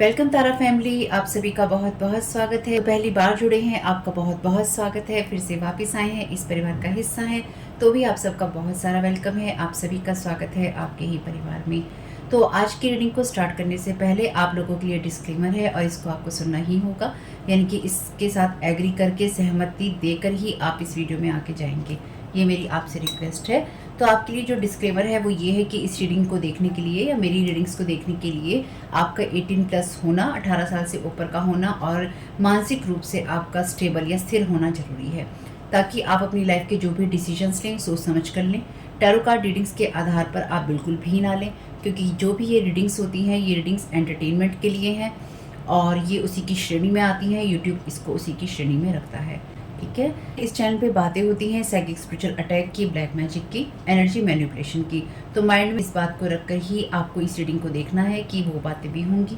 Welcome तारा family, आप सभी का बहुत बहुत स्वागत है। पहली बार जुड़े हैं, आपका बहुत बहुत स्वागत है। फिर से वापस आए हैं, इस परिवार का हिस्सा हैं, तो भी आप सबका बहुत सारा वेलकम है। आप सभी का स्वागत है आपके ही परिवार में। तो आज की रीडिंग को स्टार्ट करने से पहले आप लोगों के लिए डिस्क्लेमर है और इसको आपको सुनना ही होगा, यानी कि इसके साथ एग्री करके सहमति देकर ही आप इस वीडियो में आके जाएंगे। ये मेरी आपसे रिक्वेस्ट है। तो आपके लिए जो डिस्क्लेमर है वो ये है कि इस रीडिंग को देखने के लिए या मेरी रीडिंग्स को देखने के लिए आपका 18+ होना, 18 साल से ऊपर का होना और मानसिक रूप से आपका स्टेबल या स्थिर होना जरूरी है, ताकि आप अपनी लाइफ के जो भी डिसीजंस लें सोच समझ कर लें। टैरो कार्ड रीडिंग्स के आधार पर आप बिल्कुल भी ना लें, क्योंकि जो भी ये रीडिंग्स होती हैं ये रीडिंग्स एंटरटेनमेंट के लिए हैं और ये उसी की श्रेणी में आती हैं। यूट्यूब इसको उसी की श्रेणी में रखता है, ठीक है। इस चैनल पे बातें होती हैं साइकिक स्पिरिचुअल अटैक की, ब्लैक मैजिक की, एनर्जी मैनिपुलेशन की। तो माइंड में इस बात को रखकर ही आपको इस रीडिंग को देखना है कि वो बातें भी होंगी।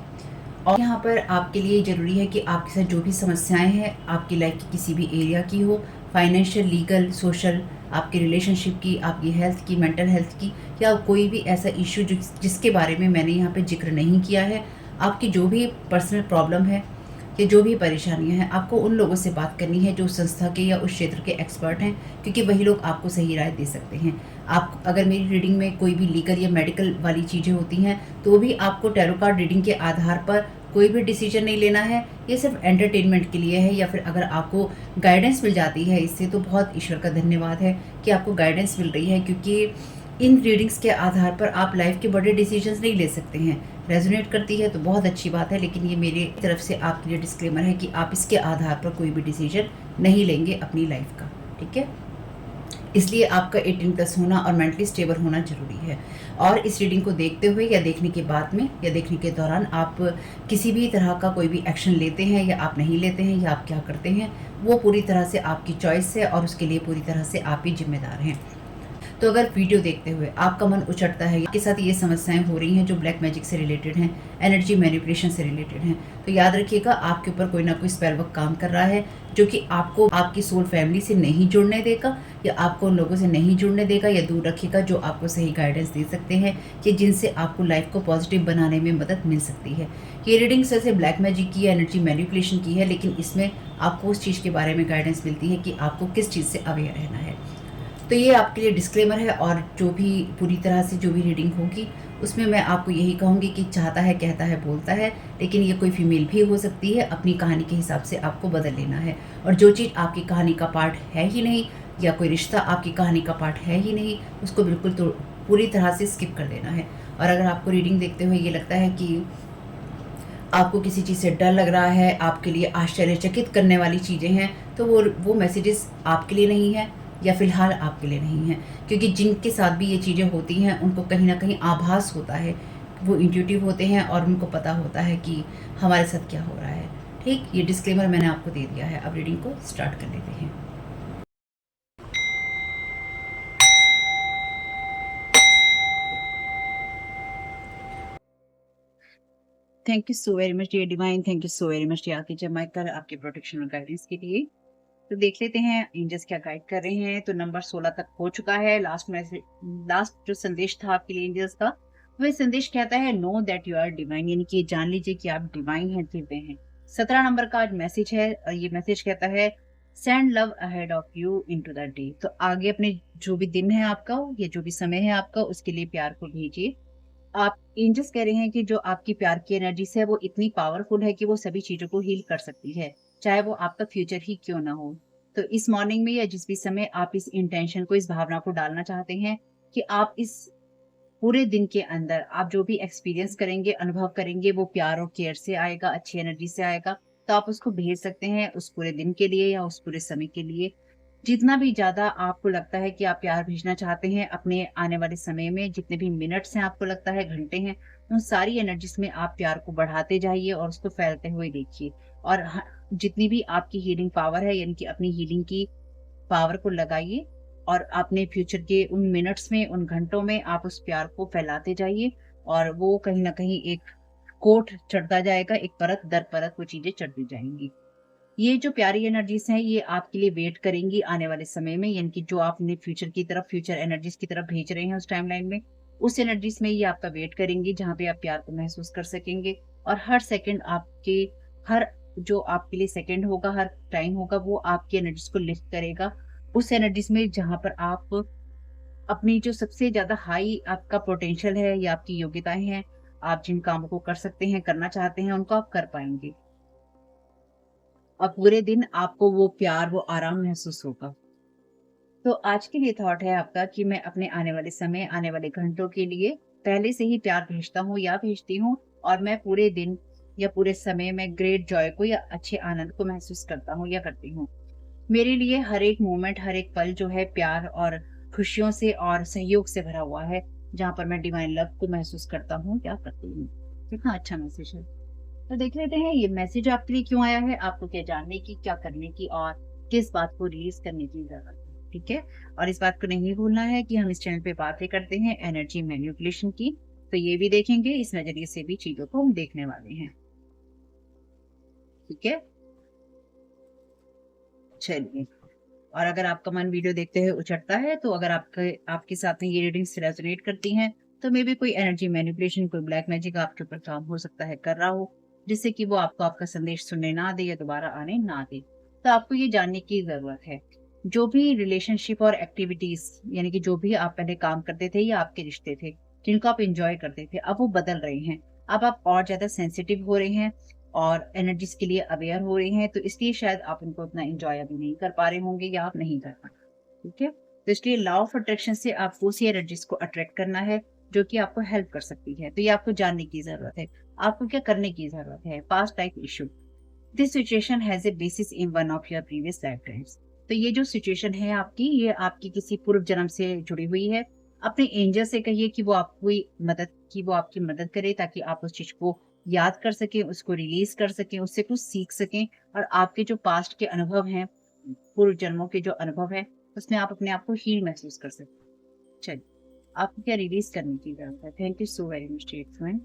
और यहाँ पर आपके लिए ज़रूरी है कि आपके साथ जो भी समस्याएं हैं आपकी लाइफ की किसी भी एरिया की हो, फाइनेंशियल, लीगल, सोशल, आपकी रिलेशनशिप की, आपकी हेल्थ की, मेंटल हेल्थ की, या कोई भी ऐसा इश्यू जिसके बारे में मैंने यहाँ पे जिक्र नहीं किया है, आपकी जो भी पर्सनल प्रॉब्लम है या जो भी परेशानियां हैं, आपको उन लोगों से बात करनी है जो उस संस्था के या उस क्षेत्र के एक्सपर्ट हैं, क्योंकि वही लोग आपको सही राय दे सकते हैं। आप अगर मेरी रीडिंग में कोई भी लीगल या मेडिकल वाली चीज़ें होती हैं तो भी आपको टैरो कार्ड रीडिंग के आधार पर कोई भी डिसीजन नहीं लेना है। ये सिर्फ एंटरटेनमेंट के लिए है। या फिर अगर आपको गाइडेंस मिल जाती है इससे, तो बहुत ईश्वर का धन्यवाद है कि आपको गाइडेंस मिल रही है, क्योंकि इन रीडिंग्स के आधार पर आप लाइफ के बड़े डिसीजंस नहीं ले सकते हैं। रेजोनेट करती है तो बहुत अच्छी बात है, लेकिन ये मेरी तरफ से आपके लिए डिस्क्लेमर है कि आप इसके आधार पर कोई भी डिसीजन नहीं लेंगे अपनी लाइफ का, ठीक है। इसलिए आपका 18+ होना और मेंटली स्टेबल होना जरूरी है। और इस रीडिंग को देखते हुए या देखने के बाद में या देखने के दौरान आप किसी भी तरह का कोई भी एक्शन लेते हैं या आप नहीं लेते हैं या आप क्या करते हैं, वो पूरी तरह से आपकी चॉइस है और उसके लिए पूरी तरह से आप ही जिम्मेदार हैं। तो अगर वीडियो देखते हुए आपका मन उचटता है, आपके साथ ये समस्याएं हो रही हैं जो ब्लैक मैजिक से रिलेटेड हैं, एनर्जी मैनिपुलेशन से रिलेटेड हैं, तो याद रखिएगा आपके ऊपर कोई ना कोई स्पेल वर्क काम कर रहा है, जो कि आपको आपकी सोल फैमिली से नहीं जुड़ने देगा या आपको उन लोगों से नहीं जुड़ने देगा या दूर रखेगा जो आपको सही गाइडेंस दे सकते हैं कि जिनसे आपको लाइफ को पॉजिटिव बनाने में मदद मिल सकती है। ये रीडिंग से ब्लैक मैजिक की, एनर्जी मैनिपुलेशन की है, लेकिन इसमें आपको उस चीज़ के बारे में गाइडेंस मिलती है कि आपको किस चीज़ से अवेयर रहना है। तो ये आपके लिए डिस्क्लेमर है। और जो भी पूरी तरह से जो भी रीडिंग होगी उसमें मैं आपको यही कहूँगी कि चाहता है, कहता है, बोलता है, लेकिन ये कोई फीमेल भी हो सकती है। अपनी कहानी के हिसाब से आपको बदल लेना है। और जो चीज़ आपकी कहानी का पार्ट है ही नहीं या कोई रिश्ता आपकी कहानी का पार्ट है ही नहीं, उसको बिल्कुल तो पूरी तरह से स्किप कर देना है। और अगर आपको रीडिंग देखते हुए ये लगता है कि आपको किसी चीज़ से डर लग रहा है, आपके लिए आश्चर्यचकित करने वाली चीज़ें हैं, तो वो मैसेजेस आपके लिए नहीं है या फिलहाल आपके लिए नहीं है। क्योंकि जिनके साथ भी ये चीज़ें होती हैं उनको कहीं ना कहीं आभास होता है, वो इंट्यूटिव होते हैं और उनको पता होता है कि हमारे साथ क्या हो रहा है। ठीक, ये डिस्क्लेमर मैंने आपको दे दिया है। अब रीडिंग को स्टार्ट कर लेते हैं। Thank you so very much dear divine, thank you so very much dear आके जमाकर आपके प्रोटेक्शन और गाइडेंस के लिए। तो देख लेते हैं एंजल्स क्या गाइड कर रहे हैं। तो नंबर 16 तक हो चुका है। लास्ट जो संदेश था आपके लिए एंजल्स का, वह संदेश कहता है know that you are divine, यानी कि जान लीजिए कि आप डिवाइन हैं, दिव्य हैं। 17 नंबर का आज मैसेज है और ये मैसेज कहता है send love ahead of you into the day. तो आगे अपने जो भी दिन है आपका या जो भी समय है आपका, उसके लिए प्यार को भेजिए। आप एंजल्स कह रहे हैं कि जो आपकी प्यार की एनर्जीज है वो इतनी पावरफुल है कि वो सभी चीजों को हील कर सकती है, चाहे वो आपका फ्यूचर ही क्यों ना हो। तो इस मॉर्निंग में या जिस भी समय आप इस इंटेंशन को, इस भावना को डालना चाहते हैं कि आप इस पूरे दिन के अंदर आप जो भी एक्सपीरियंस करेंगे, अनुभव करेंगे, वो प्यार और केयर से आएगा, अच्छी एनर्जी से आएगा, तो आप उसको भेज सकते हैं उस पूरे दिन के लिए या उस पूरे समय के लिए। जितना भी ज़्यादा आपको लगता है कि आप प्यार भेजना चाहते हैं अपने आने वाले समय में, जितने भी मिनट्स हैं आपको लगता है, घंटे हैं, उन सारी एनर्जीज में आप प्यार को बढ़ाते जाइए और उसको फैलते हुए देखिए। और जितनी भी आपकी हीलिंग पावर है, यानी कि अपनी हीलिंग की पावर को लगाइए और अपने फ्यूचर के उन मिनट्स में, उन घंटों में आप उस प्यार को फैलाते जाइए और वो कहीं ना कहीं एक कोट चढ़ता जाएगा, एक परत दर परत वो चीजें चढ़ती जाएंगी। ये जो प्यारी एनर्जीज हैं ये आपके लिए वेट करेंगी आने वाले समय में, यानी कि जो आप अपने फ्यूचर की तरफ, फ्यूचर एनर्जीज की तरफ भेज रहे हैं उस टाइमलाइन में, उस एनर्जीज में ये आपका वेट करेंगी जहाँ पे आप प्यार को महसूस कर सकेंगे और हर सेकंड आपके, हर जो आपके लिए सेकंड होगा, हर टाइम होगा, वो आपकी एनर्जीज को लिफ्ट करेगा उस एनर्जीज में जहां पर आप अपनी जो सबसे ज्यादा हाई आपका पोटेंशियल है या आपकी योग्यताएं हैं, आप जिन कामों को कर सकते हैं, करना चाहते हैं, उनको आप कर पाएंगे और पूरे दिन आपको वो प्यार, वो आराम महसूस होगा। तो आज के लिए थॉट है आपका कि मैं अपने आने वाले समय, आने वाले घंटों के लिए पहले से ही प्यार भेजता हूँ या भेजती हूँ, और मैं पूरे दिन या पूरे समय में ग्रेट जॉय को या अच्छे आनंद को महसूस करता हूँ या करती हूँ। मेरे लिए हर एक मोमेंट, हर एक पल जो है प्यार और खुशियों से और सहयोग से भरा हुआ है, जहाँ पर मैं डिवाइन लव को महसूस करता हूँ या करती हूँ। कितना अच्छा मैसेज है। तो देख लेते हैं ये मैसेज आपके लिए क्यों आया है, आपको क्या जानने की, क्या करने की और किस बात को रिलीज करने की जरूरत है। ठीक है, और इस बात को नहीं भूलना है कि हम इस चैनल पे बातें करते हैं एनर्जी मैनिपुलेशन की, तो ये भी देखेंगे, इस नजरिए से भी चीजों को हम देखने वाले हैं। ठीक है, चलिए। और अगर आपका मन वीडियो देखते हुए उचटता है, तो अगर आपके साथ में ये रीडिंग्स रेजोनेट करती हैं, तो मे भी कोई एनर्जी मैनिपुलेशन, कोई ब्लैक मैजिक आपके ऊपर काम हो सकता है, कर रहा हो, जिससे कि वो आपको आपका संदेश सुनने ना दे या दोबारा आने ना दे। तो आपको ये जानने की जरूरत है, जो भी रिलेशनशिप और एक्टिविटीज, यानी कि जो भी आप पहले काम करते थे या आपके रिश्ते थे, जिनको आप इंजॉय करते थे, अब वो बदल रहे हैं। अब आप और ज्यादा सेंसिटिव हो रहे हैं और एनर्जीज के लिए अवेयर हो रहे हैं, तो इसलिए शायद आप इनको उतना एंजॉय अभी नहीं कर पा रहे होंगे या आप नहीं कर पा रहे। ठीक है, तो इसलिए लॉ ऑफ अट्रैक्शन से आपको उसी एनर्जीज को अट्रैक्ट करना है जो कि आपको हेल्प कर सकती है। तो ये आपको जानने की जरूरत है, आपको क्या करने की जरूरत है। Past life issue, this situation has a basis in one of your previous life times. तो ये जो सिचुएशन है आपकी, ये आपकी किसी पूर्व जन्म से जुड़ी हुई है। अपने एंजल से कहिए कि वो आपकी मदद करे, ताकि आप उस चीज को याद कर सकें, उसको रिलीज कर सकें, उससे कुछ सीख सकें, और आपके जो पास्ट के अनुभव हैं, पूर्व जन्मों के जो अनुभव है, उसमें आप अपने आप को हील महसूस कर सकें। चलिए, आपको क्या रिलीज करने की जरूरत है। Thank you so very much friend.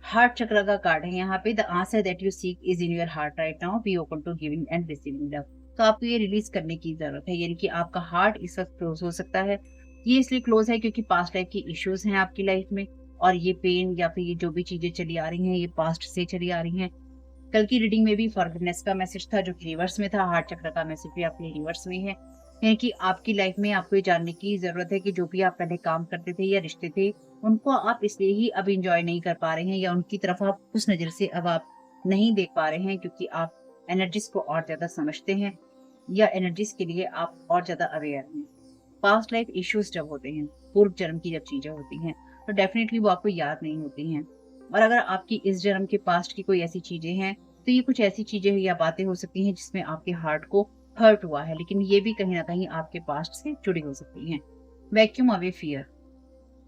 Heart chakra का कार्ड है यहाँ पे। The answer that you seek is in your heart right now, be open to giving and receiving love. तो आपको ये रिलीज करने की जरूरत है, यानी कि आपका हार्ट इस वक्त क्लोज हो सकता है। ये इसलिए क्लोज है क्योंकि पास्ट लाइफ की इश्यूज हैं आपकी लाइफ में, और ये पेन या फिर ये जो भी चीजें चली आ रही हैं, ये पास्ट से चली आ रही हैं। कल की रीडिंग में भी फॉरगिवनेस का मैसेज था जो कि रिवर्स में था, हार्ट चक्र का मैसेज भी आपके रिवर्स में है। यानी कि आपकी लाइफ में आपको ये जानने की जरूरत है कि जो भी आप पहले काम करते थे या रिश्ते थे, उनको आप इसलिए ही अब इंजॉय नहीं कर पा रहे हैं, या उनकी तरफ आप उस नजर से अब आप नहीं देख पा रहे हैं, क्योंकि आप एनर्जीज को और ज्यादा समझते हैं या एनर्जीज के लिए आप और ज्यादा अवेयर हैं। पास्ट लाइफ इश्यूज जब होते हैं, पूर्व जन्म की जब चीजें होती हैं, तो डेफिनेटली वो आपको याद नहीं होती हैं। और अगर आपकी इस जन्म के पास्ट की कोई ऐसी चीजें हैं, तो ये कुछ ऐसी चीजें या बातें हो सकती हैं जिसमें आपके हार्ट को हर्ट हुआ है, लेकिन ये भी कहीं ना कहीं आपके पास्ट से जुड़ी हो सकती हैं। Vacuum away fear,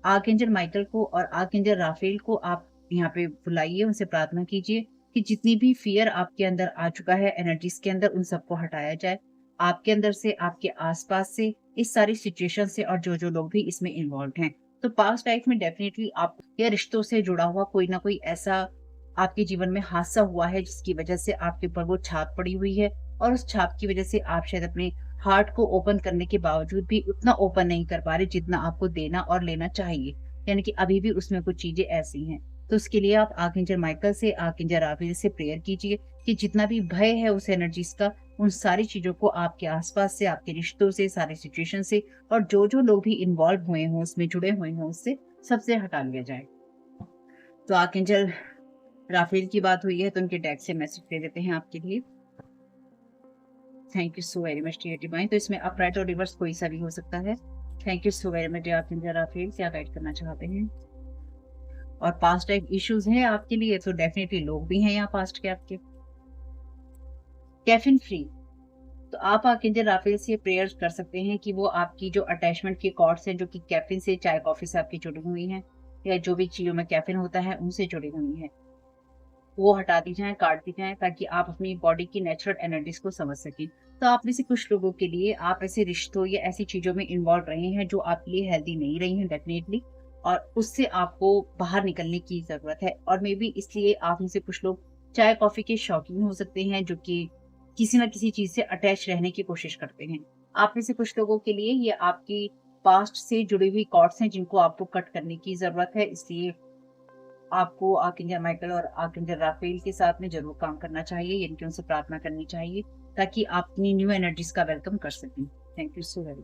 archangel Michael को और आर्कएंजल राफेल को आप यहाँ पे बुलाइए, उनसे प्रार्थना कीजिए कि जितनी भी फियर आपके अंदर आ चुका है एनर्जीज के अंदर, उन सबको हटाया जाए आपके अंदर से, आपके आसपास से, इस सारी सिचुएशन से, और जो जो लोग भी इसमें इन्वॉल्व हैं। तो पास्ट लाइफ में डेफिनेटली आप या रिश्तों से जुड़ा हुआ कोई ना कोई ऐसा आपके जीवन में हादसा हुआ है जिसकी वजह से आपके ऊपर वो छाप पड़ी हुई है, और उस छाप की वजह से आप शायद अपने हार्ट को ओपन करने के बावजूद भी उतना ओपन नहीं कर पा रहे जितना आपको देना और लेना चाहिए, यानी कि अभी भी उसमें कुछ चीजें ऐसी हैं। तो उसके लिए आप आर्कएंजल माइकल से, आर्कएंजल राफेल से प्रेयर कीजिए कि जितना भी भय है उस एनर्जीज का, उन सारी चीजों को आपके आसपास से, आपके रिश्तों से, सारे सिचुएशन से, और जो जो लोग भी इन्वॉल्व हुए हों, उसमें जुड़े हुए हों, उससे सबसे हटा लिया जाए। तो आर्कएंजल राफेल की बात हुई है, तो उनके डेक से मैसेज दे देते हैं आपके लिए। Thank you so very much dear divine. तो इसमें अपराइट और रिवर्स कोई सा भी हो सकता है। Thank you so very much dear archangel Raphael, क्या गाइड करना चाहते हैं। और पास्ट लाइफ इश्यूज हैं आपके लिए, तो डेफिनेटली लोग भी हैं यहाँ पास्ट के आपके। कैफीन फ्री, तो आप आर्कएंजल राफेल से प्रेयर कर सकते हैं कि वो आपकी जो अटैचमेंट की कॉर्ड्स हैं, जो कि कैफीन से, चाय कॉफी से आपकी जुड़ी हुई हैं, या जो भी चीजों में कैफीन होता है उनसे जुड़ी हुई है, वो हटा दी जाए, काट दी जाए, ताकि आप अपनी बॉडी की नेचुरल एनर्जीज को समझ सकें। तो आप में से कुछ लोगों के लिए आप ऐसे रिश्तों या ऐसी चीजों में इन्वॉल्व रहे हैं जो आपके लिए हेल्दी नहीं रही हैं डेफिनेटली, और उससे आपको बाहर निकलने की जरूरत है। और मे बी इसलिए आप में से कुछ लोग चाय कॉफी के शौकीन हो सकते हैं, जो कि किसी ना किसी चीज से अटैच रहने की कोशिश करते हैं। आप में से कुछ लोगों के लिए ये आपकी पास्ट से जुड़ी हुई कॉर्ड्स हैं जिनको आपको कट करने की जरूरत है, इसलिए आपको आर्कएंजल माइकल और आर्कएंजल राफेल के साथ में जरूर काम करना चाहिए, यानी कि उनसे प्रार्थना करनी चाहिए ताकि आप अपनी न्यू एनर्जीज का वेलकम कर सकें। Thank you so very,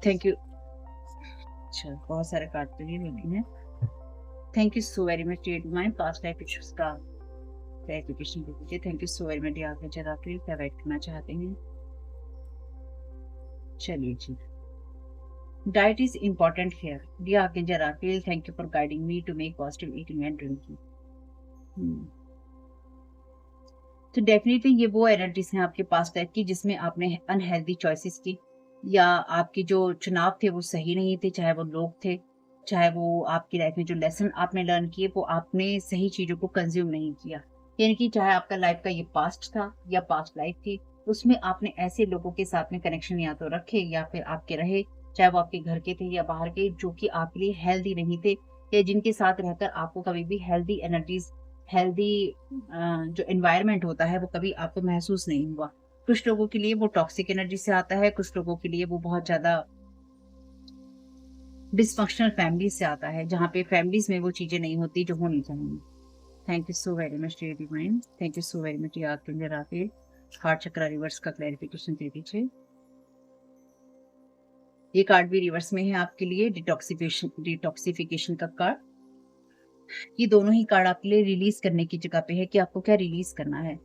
thank you. अच्छा, बहुत सारे कार्ड तो ये मिले हैं। Thank you so very much divine, past life issues का क्लैरिफिकेशन दे दीजिए। Thank you so very much archangel Raphael, क्या गाइड करना चाहते हैं? चलिए जी, diet is important here dear archangel Raphael, thank you for guiding me to make positive eating and drinking. तो डेफिनेटली ये वो एनर्जीज हैं आपके पास टाइप की जिसमें आपने अनहेल्दी चॉइसेस की, या आपके जो चुनाव थे वो सही नहीं थे, चाहे वो लोग थे, चाहे वो आपकी लाइफ में जो लेसन आपने लर्न किए वो आपने सही चीजों को कंज्यूम नहीं किया। यानी कि चाहे आपका लाइफ का ये पास्ट था या पास्ट लाइफ थी, उसमें आपने ऐसे लोगों के साथ में कनेक्शन या तो रखे या फिर आपके रहे, चाहे वो आपके घर के थे या बाहर के, जो कि आपके लिए हेल्दी नहीं थे, या जिनके साथ रहकर आपको कभी भी हेल्दी एनर्जीज, हेल्दी जो एनवायरनमेंट होता है वो कभी आपको महसूस नहीं हुआ। कुछ लोगों के लिए वो टॉक्सिक एनर्जी से आता है, कुछ लोगों के लिए वो बहुत ज्यादा डिसफंक्शनल फैमिली से आता है, जहाँ पे फैमिलीज में वो चीजें नहीं होती जो होनी चाहिए। Thank you so very much dear divine, thank you so very much archangel Raphael, heart chakra reverse का क्लैरिफिकेशन दे दीजिए। ये कार्ड भी रिवर्स में है आपके लिए, डिटॉक्सिफिकेशन का कार्ड। ये दोनों ही कार्ड आपके लिए रिलीज करने की जगह पे है कि आपको क्या रिलीज करना है।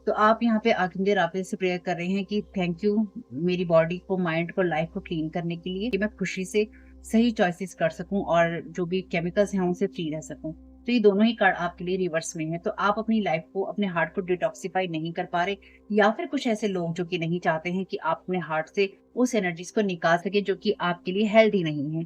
तो आप यहाँ पे आर्कएंजल राफेल से प्रेयर कर रहे हैं कि थैंक यू मेरी बॉडी को, माइंड को, लाइफ को क्लीन करने के लिए, कि मैं खुशी से सही चॉइसेस कर सकूं और जो भी केमिकल्स हैं उनसे फ्री रह सकूं। तो ये दोनों ही कार्ड आपके लिए रिवर्स में है। तो आप अपनी लाइफ को, अपने हार्ट को डिटॉक्सिफाई नहीं कर पा रहे, या फिर कुछ ऐसे लोग जो कि नहीं चाहते हैं कि आप अपने हार्ट से उस एनर्जीज को निकाल सके जो कि आपके लिए हेल्दी नहीं है।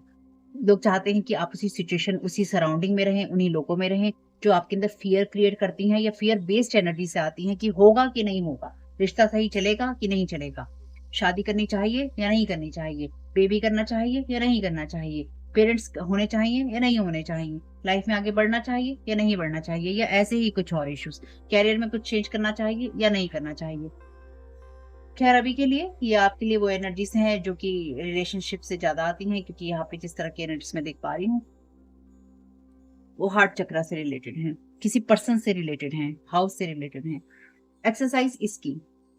लोग चाहते हैं कि आप उसी सिचुएशन, उसी सराउंडिंग में रहें, उन्हीं लोगों में रहें जो आपके अंदर फियर क्रिएट करती हैं या फियर बेस्ड एनर्जी से आती हैं कि होगा कि नहीं होगा, रिश्ता सही चलेगा कि नहीं चलेगा, शादी करनी चाहिए या नहीं करनी चाहिए, बेबी करना चाहिए या नहीं करना चाहिए, पेरेंट्स होने चाहिए या नहीं होने चाहिए, लाइफ में आगे बढ़ना चाहिए या नहीं बढ़ना चाहिए, या ऐसे ही कुछ और इश्यूज, कैरियर में कुछ चेंज करना चाहिए या नहीं करना चाहिए। खैर, अभी के लिए ये आपके लिए वो एनर्जीज हैं जो कि रिलेशनशिप से ज्यादा आती हैं, क्योंकि यहाँ पे जिस तरह की एनर्जीज मैं देख पा रही हूँ वो हार्ट चक्र से रिलेटेड हैं, किसी पर्सन से रिलेटेड हैं, हाउस से रिलेटेड हैं। एक्सरसाइज इसकी,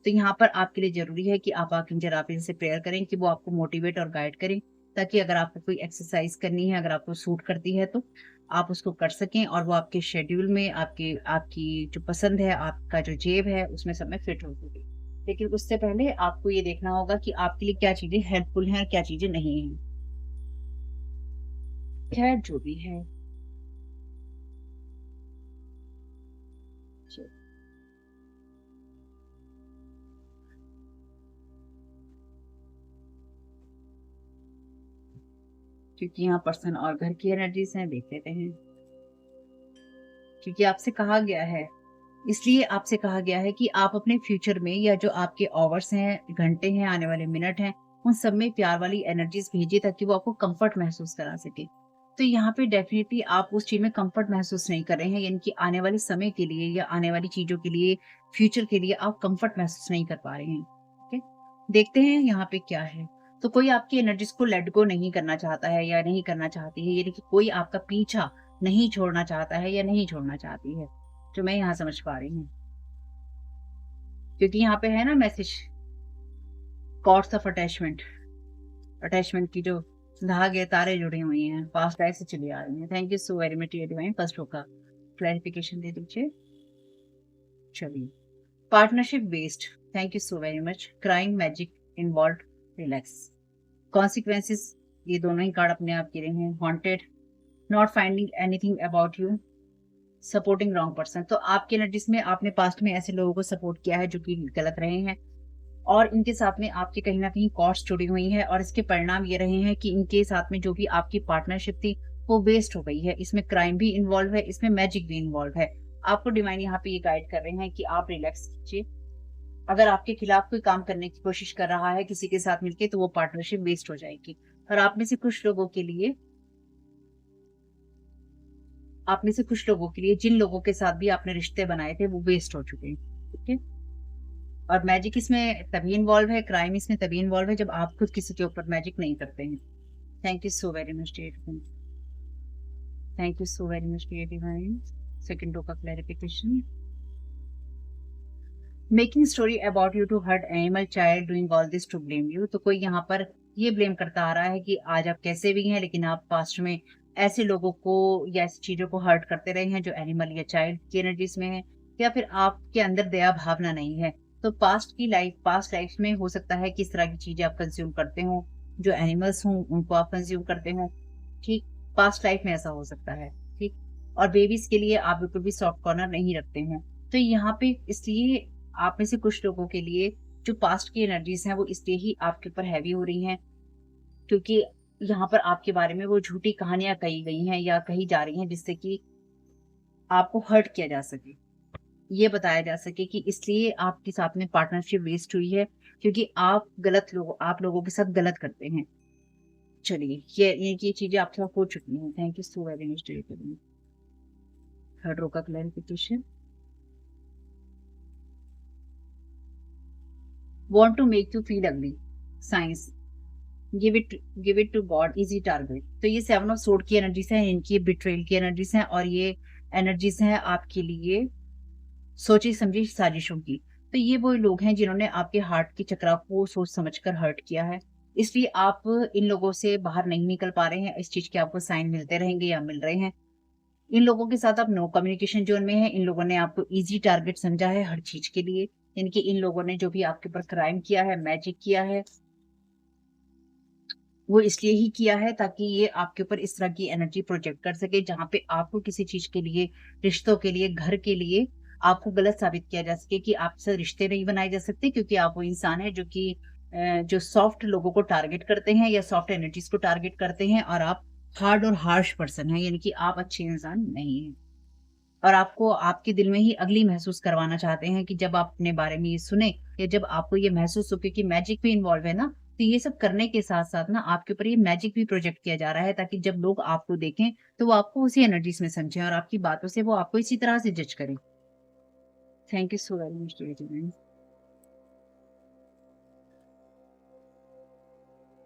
तो यहाँ पर आपके लिए जरूरी है कि आप आर्कएंजल राफेल से प्रेयर करें कि वो आपको मोटिवेट और गाइड करें, ताकि अगर आपको कोई एक्सरसाइज करनी है, अगर आपको सूट करती है तो आप उसको कर सकें और वो आपके शेड्यूल में, आपके आपकी जो पसंद है, आपका जो जेब है उसमें सब में फिट हो सके। लेकिन उससे पहले आपको ये देखना होगा कि आपके लिए क्या चीजें हेल्पफुल हैं और क्या चीजें नहीं हैं। खैर, जो भी है, क्योंकि यहाँ पर्सन और घर की एनर्जीज हैं, देख लेते हैं। क्योंकि आपसे कहा गया है, इसलिए आपसे कहा गया है कि आप अपने फ्यूचर में, या जो आपके आवर्स हैं, घंटे हैं, आने वाले मिनट हैं, उन सब में प्यार वाली एनर्जीज भेजिए ताकि वो आपको कंफर्ट महसूस करा सके। तो यहाँ पे डेफिनेटली आप उस चीज में कंफर्ट महसूस नहीं कर रहे हैं, यानी कि आने वाले समय के लिए या आने वाली चीजों के लिए, फ्यूचर के लिए आप कंफर्ट महसूस नहीं कर पा रहे हैं। ओके, देखते हैं यहाँ पे क्या है। तो कोई आपकी एनर्जीज को लेट गो नहीं करना चाहता है या नहीं करना चाहती है, यानी कि कोई आपका पीछा नहीं छोड़ना चाहता है या नहीं छोड़ना चाहती है, जो मैं यहाँ समझ पा रही हूँ। क्योंकि यहाँ पे है ना message, cords of attachment, attachment की जो धागे तारे जुड़ी हुई हैं, पास्ट लाइफ से चली आ रही हैं। Thank you so very much divine, first होगा क्लैरिफिकेशन दे दीजिए। चलिए, partnership based, thank you so very much, crime magic involve, relax, consequences, ये दोनों ही कार्ड अपने आप गिरे हैं। Haunted, not finding anything about you, supporting wrong person. तो आपकी एनर्जीज में आपने पास्ट में ऐसे लोगों को सपोर्ट किया है जो कि गलत रहे हैं, और इनके साथ में आपकी कहीं ना कहीं कॉस्ट जुड़ी हुई है, और इसके परिणाम ये रहे हैं कि इनके साथ में जो भी आपकी पार्टनरशिप थी वो वेस्ट हो गई है। इसमें क्राइम भी इन्वॉल्व है, इसमें मैजिक भी इन्वॉल्व है। आपको डिवाइन यहाँ पे ये गाइड कर रहे हैं कि आप रिलैक्स कीजिए। अगर आपके खिलाफ कोई काम करने की कोशिश कर रहा है किसी के साथ मिलकर, तो वो पार्टनरशिप वेस्ट हो जाएगी। और आप में से कुछ लोगों के लिए, जिन लोगों के साथ भी आपने रिश्ते बनाए थे वो वेस्ट हो चुके हैं। ठीक है, और मैजिक इसमें तभी इन्वॉल्व है, क्राइम इसमें तभी इन्वॉल्व है जब आप खुद किसी के ऊपर मैजिक नहीं करते हैं। Thank you so very much dear, thank you so very much dear divine. Second row का clarification, making story about you to hurt animal child doing all this to blame you. तो कोई यहाँ पर ये blame करता आ रहा है कि आज आप कैसे भी हैं, लेकिन आप पास्ट में ऐसे लोगों को या ऐसी चीजों को हर्ट करते रहे हैं जो एनिमल या चाइल्ड की एनर्जीज में है, या फिर आपके अंदर दया भावना नहीं है। तो पास्ट लाइफ में हो सकता है कि इस तरह की चीजें आप कंज्यूम करते हो, जो एनिमल्स हों उनको आप कंज्यूम करते हो। ठीक, पास्ट लाइफ में ऐसा हो सकता है। ठीक, और बेबीज के लिए आप बिल्कुल भी सॉफ्ट कॉर्नर नहीं रखते हैं। तो यहाँ पे इसलिए आप में से कुछ लोगों के लिए जो पास्ट की एनर्जीज हैं वो इसलिए ही आपके ऊपर हैवी हो रही हैं, क्योंकि यहाँ पर आपके बारे में वो झूठी कहानियां कही गई हैं या कही जा रही हैं जिससे कि आपको हर्ट किया जा सके, ये बताया जा सके कि इसलिए आपके साथ में पार्टनरशिप वेस्ट हुई है, क्योंकि आप लोगों के साथ गलत करते हैं। चलिए, ये चीजें आपके साथ हो चुकी हैं। Thank you so very much. Third row का clarification, want to make you feel ugly, science, give it to God, easy target. तो ये सेवन ऑफ सोर्ड की एनर्जीज हैं, इनकी बिट्रेल की एनर्जीज हैं, और ये एनर्जीज हैं आपके लिए सोची समझी साजिशों की। तो ये वो लोग हैं जिन्होंने आपके हार्ट की चक्रा को सोच समझकर हर्ट किया है, इसलिए आप इन लोगों से बाहर नहीं निकल पा रहे हैं। इस चीज के आपको साइन मिलते रहेंगे या मिल रहे हैं। इन लोगों के साथ आप नो कम्युनिकेशन जोन में है। इन लोगों ने आपको इजी टारगेट समझा है हर चीज के लिए। इनकी इन लोगों ने जो भी आपके ऊपर क्राइम किया है, मैजिक किया है, वो इसलिए ही किया है ताकि ये आपके ऊपर इस तरह की एनर्जी प्रोजेक्ट कर सके, जहां पे आपको किसी चीज के लिए, रिश्तों के लिए, घर के लिए आपको गलत साबित किया जा सके कि आपसे रिश्ते नहीं बनाए जा सकते, क्योंकि आप वो इंसान है जो सॉफ्ट लोगों को टारगेट करते हैं या सॉफ्ट एनर्जीज को टारगेट करते हैं, और आप हार्ड और हार्श पर्सन है, यानी कि आप अच्छे इंसान नहीं है। और आपको आपके दिल में ही अगली महसूस करवाना चाहते हैं कि जब आप अपने बारे में ये सुने, या जब आपको ये महसूस हो, क्योंकि मैजिक भी इन्वॉल्व है ना, तो ये सब करने के साथ साथ ना आपके ऊपर ये मैजिक भी प्रोजेक्ट किया जा रहा है, ताकि जब लोग आपको देखें तो वो आपको उसी एनर्जीज में समझें और आपकी बातों से वो आपको इसी तरह से जज करें। Thank you so very much.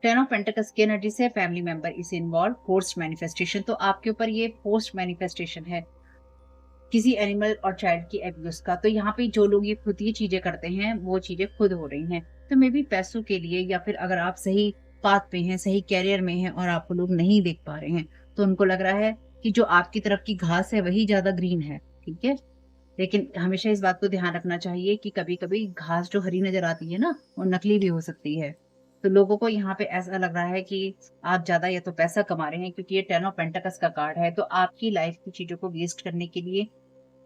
Ten of pentacles की एनर्जी से family member is involve, forced manifestation. तो आपके ऊपर ये फोर्स्ड मैनिफेस्टेशन है किसी एनिमल और चाइल्ड की एब्यूज का। तो यहाँ पे जो लोग ये खुद ये चीजें करते हैं वो चीजें खुद हो रही हैं। तो मे भी पैसों के लिए, या फिर अगर आप सही पाथ पे हैं, सही कैरियर में हैं और आपको लोग नहीं देख पा रहे हैं, तो उनको लग रहा है कि जो आपकी तरफ की घास है वही ज्यादा ग्रीन है। ठीक है, लेकिन हमेशा इस बात को ध्यान रखना चाहिए कि कभी कभी घास जो हरी नजर आती है ना, वो नकली भी हो सकती है। तो लोगों को यहाँ पे ऐसा लग रहा है कि आप ज्यादा या तो पैसा कमा रहे हैं, क्योंकि ये टेन ऑफ पेंटाकल्स का कार्ड है। तो आपकी लाइफ की चीजों को वेस्ट करने के लिए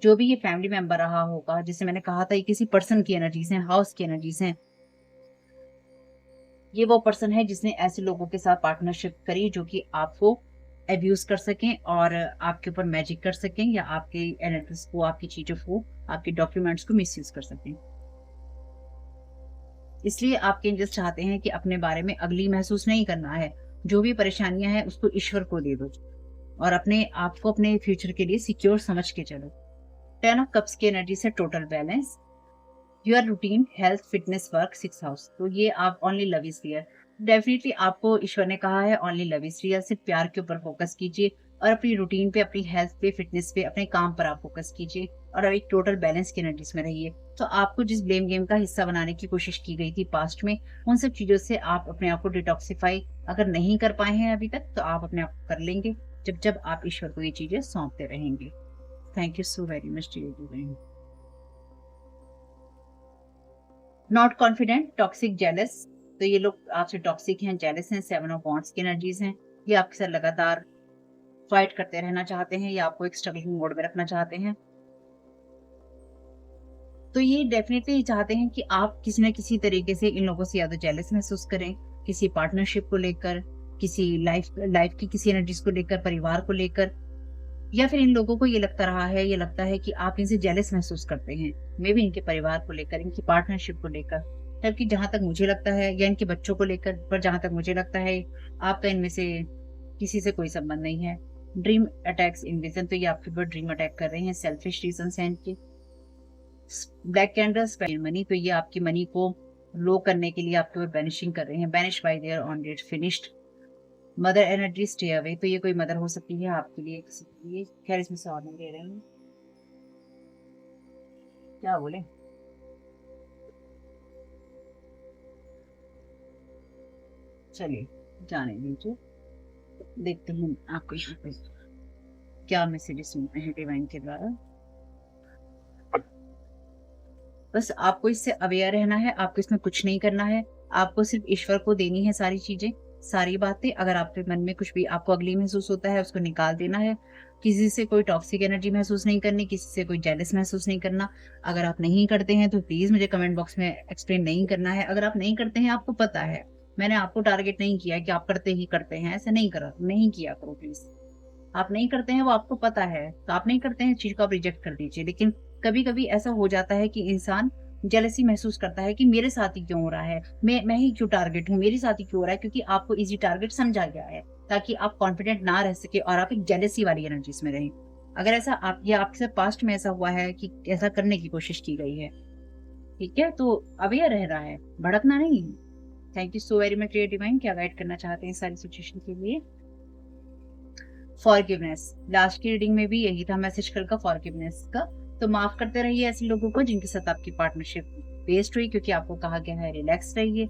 जो भी ये फैमिली मेंबर रहा होगा, जिसे मैंने कहा था ये किसी पर्सन की एनर्जीज हैं, हाउस की एनर्जीज हैं, ये वो पर्सन है जिसने ऐसे लोगों के साथ पार्टनरशिप करी जो कि आपको एब्यूज कर सकें और आपके ऊपर मैजिक कर सकें, या आपकी एनर्जीज को, आपकी चीजों को, आपके डॉक्यूमेंट्स को मिसयूज कर सकें। इसलिए आपके एंजल्स चाहते हैं कि अपने बारे में अगली महसूस नहीं करना है। जो भी परेशानियां हैं उसको ईश्वर को दे दो और अपने आप को अपने फ्यूचर के लिए सिक्योर समझ के चलो। टेन ऑफ कप्स की एनर्जी से total balance, your routine, health, fitness, work, six house. तो ये आप only love is real, definitely आपको ईश्वर ने कहा है ओनली लव इज रियल। सिर्फ प्यार के ऊपर फोकस कीजिए और अपनी रूटीन पे, अपनी हेल्थ पे, फिटनेस पे, अपने काम पर आप फोकस कीजिए और अब एक टोटल बैलेंस की एनर्जीज में रहिए। तो आपको जिस ब्लेम गेम का हिस्सा बनाने की कोशिश की गई थी पास्ट में, उन सब चीजों से आप अपने आप को डिटॉक्सिफाई अगर नहीं कर पाए हैं अभी तक, तो आप अपने आप को कर लेंगे जब जब आप ईश्वर को ये चीजें सौंपते रहेंगे। Thank you so very much dear. Not confident, toxic, jealous. तो ये लोग आपसे टॉक्सिक हैं, जेलस हैं, सेवन ऑफ वॉन्ड्स की एनर्जीज हैं। ये आपके साथ लगातार फाइट करते रहना चाहते हैं या आपको एक स्ट्रगलिंग मोड में रखना चाहते हैं। तो ये डेफिनेटली चाहते हैं कि आप किसी न किसी तरीके से इन लोगों से या तो जेलस महसूस करें, किसी पार्टनरशिप को लेकर, किसी लाइफ की किसी एनर्जीज को लेकर, परिवार को लेकर, या फिर इन लोगों को ये लगता है कि आप इनसे जेलस महसूस करते हैं, मे बी इनके परिवार को लेकर, इनकी पार्टनरशिप को लेकर। जबकि जहां तक मुझे लगता है, या इनके बच्चों को लेकर, पर जहां तक मुझे लगता है आपका इनमें से किसी से कोई संबंध नहीं है। ड्रीम अटैक्स इन विजन, तो ये आपके ऊपर ड्रीम अटैक कर रहे हैं, सेल्फिश रीजन है इनके। ब्लैक कैंडल्स मनी, तो ये आपकी मनी को लो करने के लिए आपके ऊपर बैनिशिंग कर रहे हैं। Banish by there on date finished. Mother energy stay away, तो ये कोई मदर हो सकती है आपके लिए, किसी के लिए। खैर इसमें से और नहीं ले रहे हैं, क्या बोले। चलिए जाने दीजिए, देखते हैं आपको यहाँ पे क्या मैसेजेस मिलते हैं डिवाइन के द्वारा। बस आपको इससे अवेयर रहना है, आपको इसमें कुछ नहीं करना है, आपको सिर्फ ईश्वर को देनी है सारी चीजें, सारी बातें। अगर आपके मन में कुछ भी आपको अगली महसूस होता है, उसको निकाल देना है। किसी से कोई टॉक्सिक एनर्जी महसूस नहीं करनी, किसी से कोई जेलस महसूस नहीं करना। अगर आप नहीं करते हैं तो प्लीज मुझे कमेंट बॉक्स में एक्सप्लेन नहीं करना है। अगर आप नहीं करते हैं, आपको पता है, मैंने आपको टारगेट नहीं किया कि आप करते ही करते हैं, ऐसा नहीं किया करो प्लीज। आप नहीं करते हैं वो आपको पता है, तो आप नहीं करते हैं चीज को आप रिजेक्ट कर दीजिए। लेकिन कभी कभी ऐसा हो जाता है कि इंसान जेलसी महसूस करता है कि मेरे साथ ही क्यों हो रहा है, मैं ही क्यों टारगेट हूँ, मेरे साथ ही क्यों हो रहा है, क्योंकि आपको इजी टारगेट समझा गया है ताकि आप कॉन्फिडेंट ना रह सके और आप एक जेलसी वाली एनर्जीज में रहें। अगर ऐसा आप या आपके साथ पास्ट में ऐसा हुआ है कि ऐसा करने की कोशिश की गई है, ठीक है, तो अवेयर रह रहा है, भड़कना नहीं। Thank you so very much dear divine, क्या गाइड करना चाहते हैं सारी सिचुएशन के लिए। फॉरगिवनेस, लास्ट की रीडिंग में भी यही था मैसेज कल का, फॉरगिवनेस का। तो माफ करते रहिए ऐसे लोगों को जिनके साथ आपकी पार्टनरशिप वेस्ट हुई, क्योंकि आपको कहा गया है रिलैक्स रहिए।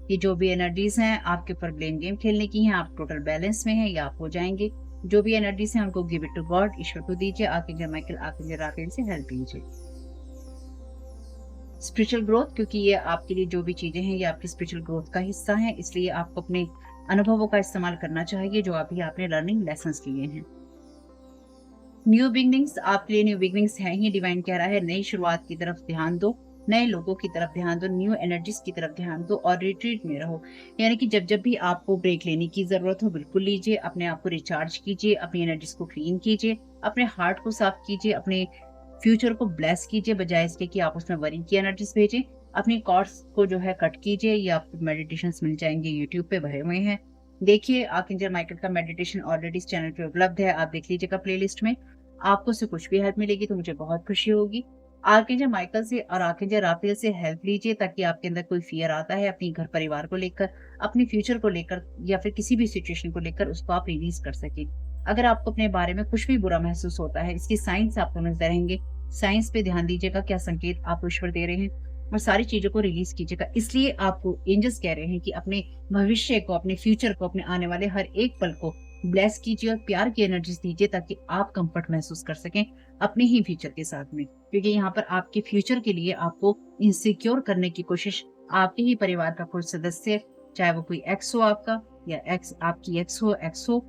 ये जो भी एनर्जीज हैं आपके ऊपर ब्लेम गेम खेलने की हैं, आप टोटल बैलेंस में हैं या आप हो जाएंगे। जो भी एनर्जीज हैं उनको गिव इट टू गॉड, ईश्वर को दीजिए, आर्कएंजल माइकल, आर्कएंजल राफेल से हेल्प लीजिए। स्पिरिचुअल ग्रोथ, क्योंकि ये आपके लिए जो भी चीजें हैं ये आपकी स्पिरिचुअल ग्रोथ का हिस्सा है, इसलिए आपको अपने अनुभवों का इस्तेमाल करना चाहिए जो अभी आपने लर्निंग लेसन्स लिए हैं। न्यू बिगनिंग्स, आपके लिए न्यू बिगनिंग्स है ही, डिवाइन कह रहा है नई शुरुआत की तरफ ध्यान दो, नए लोगों की तरफ ध्यान दो, न्यू एनर्जीज की तरफ ध्यान दो और रिट्रीट में रहो। यानी कि जब जब भी आपको ब्रेक लेने की जरूरत हो बिल्कुल लीजिए, अपने आप को रिचार्ज कीजिए, अपनी एनर्जीज को क्लीन कीजिए, अपने हार्ट को साफ कीजिए, अपने फ्यूचर को ब्लेस कीजिए, बजाय इसके कि आप उसमें वरी की एनर्जीज भेजें। अपनी कॉर्ड्स को जो है कट कीजिए, या आपको मेडिटेशंस मिल जाएंगे यूट्यूब पे भरे हुए हैं, देखिए। आर्कएंजल माइकल का मेडिटेशन ऑलरेडी इस चैनल पे उपलब्ध है, आप देख लीजिएगा प्लेलिस्ट में। आपको से कुछ भी हेल्प मिलेगी तो मुझे बहुत खुशी होगी। आर्कएंजल माइकल से और आर्कएंजल राफेल से हेल्प लीजिए, ताकि आपके अंदर कोई फियर आता है अपनी घर परिवार को लेकर, अपने फ्यूचर को लेकर, या फिर किसी भी सिचुएशन को लेकर, उसको आप रिलीज कर सके। अगर आपको अपने बारे में कुछ भी बुरा महसूस होता है, इसकी साइंस आपको मिलते रहेंगे, साइंस पे ध्यान दीजिएगा, क्या संकेत आपको ईश्वर दे रहे हैं, और सारी चीजों को रिलीज कीजिएगा। इसलिए आपको एंजल्स कह रहे हैं कि अपने भविष्य को, अपने फ्यूचर को, अपने आने वाले हर एक पल को ब्लेस कीजिए और प्यार की एनर्जीज दीजिए, ताकि आप कंफर्ट महसूस कर सकें अपने ही फ्यूचर के साथ में। क्योंकि यहाँ पर आपके फ्यूचर के लिए आपको इनसिक्योर करने की कोशिश आपके ही परिवार का कोई सदस्य, चाहे वो कोई एक्स हो आपका, या एक्स आपकी एक्स हो,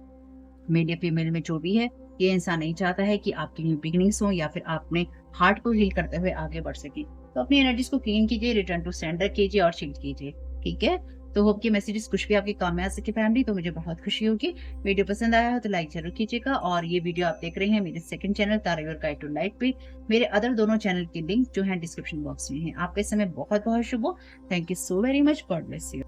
मेल या फीमेल में जो भी है, ये इंसान नहीं चाहता है कि आपकी न्यू बिगिनिंग्स हो, या फिर आप अपने हार्ट को हील करते हुए आगे बढ़ सके। तो अपनी एनर्जीज को क्लीन कीजिए, रिटर्न टू सेंडर कीजिए और शील्ड कीजिए, ठीक है। तो होप के मैसेजेस कुछ भी आपके काम में आ सके फैमिली, तो मुझे बहुत खुशी होगी। वीडियो पसंद आया हो तो लाइक जरूर कीजिएगा, और ये वीडियो आप देख रहे हैं मेरे second channel Tara your guide to light पे। मेरे अदर दोनों चैनल के लिंक जो है डिस्क्रिप्शन बॉक्स में है। आपका समय बहुत बहुत शुभ हो। Thank you so very much, God bless you.